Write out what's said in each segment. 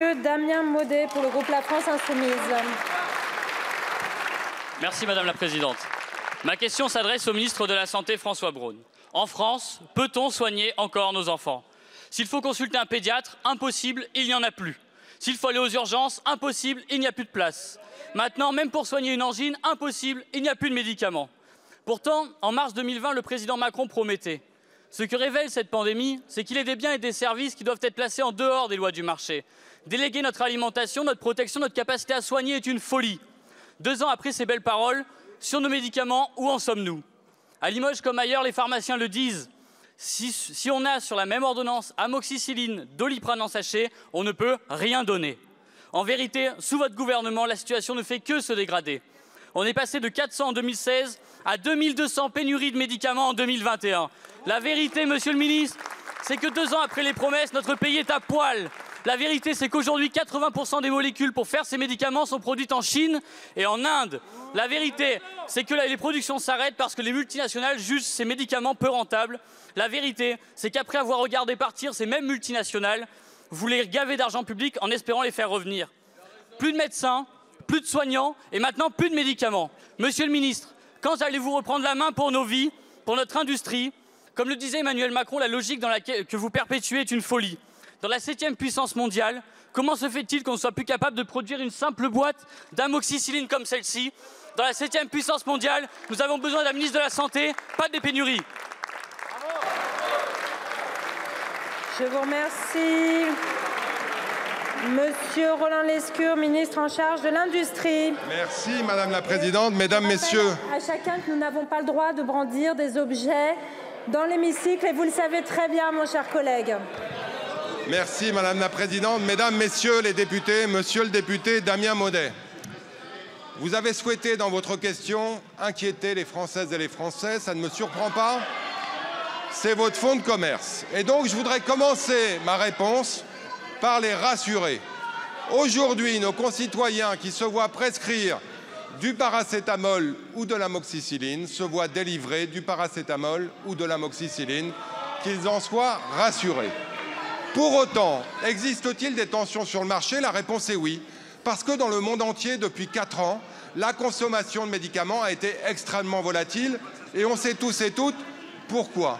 Damien Maudet pour le groupe La France Insoumise. Merci Madame la Présidente. Ma question s'adresse au ministre de la Santé François Braun. En France, peut-on soigner encore nos enfants? S'il faut consulter un pédiatre, impossible, il n'y en a plus. S'il faut aller aux urgences, impossible, il n'y a plus de place. Maintenant, même pour soigner une angine, impossible, il n'y a plus de médicaments. Pourtant, en mars 2020, le président Macron promettait. Ce que révèle cette pandémie, c'est qu'il y a des biens et des services qui doivent être placés en dehors des lois du marché. Déléguer notre alimentation, notre protection, notre capacité à soigner est une folie. 2 ans après ces belles paroles, sur nos médicaments, où en sommes-nous? À Limoges comme ailleurs, les pharmaciens le disent. Si on a sur la même ordonnance amoxicilline, Doliprane en sachet, on ne peut rien donner. En vérité, sous votre gouvernement, la situation ne fait que se dégrader. On est passé de 400 en 2016 à 2200 pénuries de médicaments en 2021. La vérité, monsieur le ministre, c'est que 2 ans après les promesses, notre pays est à poil. La vérité, c'est qu'aujourd'hui, 80% des molécules pour faire ces médicaments sont produites en Chine et en Inde. La vérité, c'est que les productions s'arrêtent parce que les multinationales jugent ces médicaments peu rentables. La vérité, c'est qu'après avoir regardé partir ces mêmes multinationales, vous les gavez d'argent public en espérant les faire revenir. Plus de médecins, plus de soignants et maintenant plus de médicaments. Monsieur le ministre, quand allez-vous reprendre la main pour nos vies, pour notre industrie? Comme le disait Emmanuel Macron, la logique que vous perpétuez est une folie. Dans la 7e puissance mondiale, comment se fait-il qu'on ne soit plus capable de produire une simple boîte d'amoxicilline comme celle-ci? Dans la 7e puissance mondiale, nous avons besoin d'un ministre de la Santé, pas des pénuries. Je vous remercie. Monsieur Roland Lescure, ministre en charge de l'Industrie. Merci Madame la Présidente, Mesdames, Messieurs. À chacun que nous n'avons pas le droit de brandir des objets dans l'hémicycle et vous le savez très bien, mon cher collègue. Merci Madame la Présidente, Mesdames, Messieurs les députés, Monsieur le député Damien Maudet. Vous avez souhaité dans votre question inquiéter les Françaises et les Français, ça ne me surprend pas. C'est votre fonds de commerce. Et donc je voudrais commencer ma réponse par les rassurer. Aujourd'hui, nos concitoyens qui se voient prescrire du paracétamol ou de l'amoxicilline se voient délivrer du paracétamol ou de l'amoxicilline, qu'ils en soient rassurés. Pour autant, existe-t-il des tensions sur le marché? La réponse est oui. Parce que dans le monde entier, depuis 4 ans, la consommation de médicaments a été extrêmement volatile. Et on sait tous et toutes pourquoi.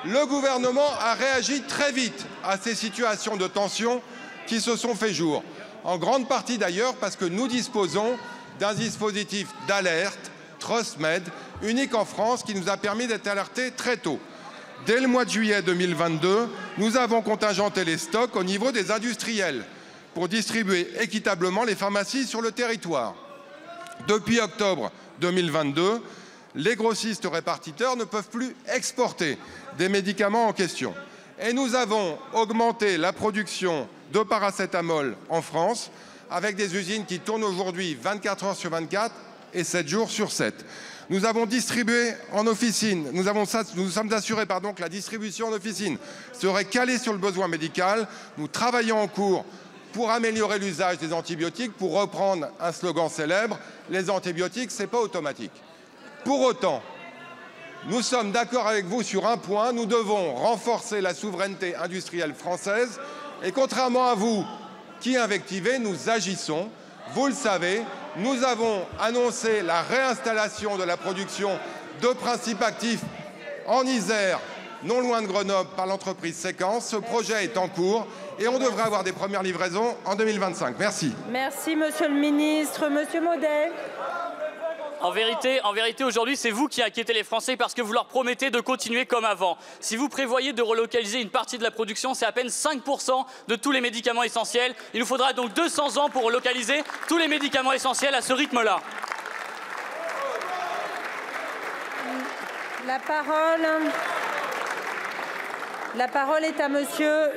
Le gouvernement a réagi très vite à ces situations de tension qui se sont fait jour. En grande partie d'ailleurs parce que nous disposons d'un dispositif d'alerte, TrustMed, unique en France, qui nous a permis d'être alertés très tôt. Dès le mois de juillet 2022, nous avons contingenté les stocks au niveau des industriels pour distribuer équitablement les pharmacies sur le territoire. Depuis octobre 2022, les grossistes répartiteurs ne peuvent plus exporter des médicaments en question. Et nous avons augmenté la production de paracétamol en France avec des usines qui tournent aujourd'hui 24 heures sur 24 et 7 jours sur 7. Nous avons distribué en officine, nous sommes assurés que la distribution en officine serait calée sur le besoin médical. Nous travaillons en cours pour améliorer l'usage des antibiotiques, pour reprendre un slogan célèbre, les antibiotiques, ce n'est pas automatique. Pour autant, nous sommes d'accord avec vous sur un point, nous devons renforcer la souveraineté industrielle française et contrairement à vous qui invectivez, nous agissons. Vous le savez, nous avons annoncé la réinstallation de la production de principes actifs en Isère, non loin de Grenoble, par l'entreprise Séquence. Ce projet est en cours et on devrait avoir des premières livraisons en 2025. Merci. Merci, Monsieur le Ministre. Monsieur Maudet. En vérité, aujourd'hui, c'est vous qui inquiétez les Français parce que vous leur promettez de continuer comme avant. Si vous prévoyez de relocaliser une partie de la production, c'est à peine 5% de tous les médicaments essentiels. Il nous faudra donc 200 ans pour relocaliser tous les médicaments essentiels à ce rythme-là. La parole est à Monsieur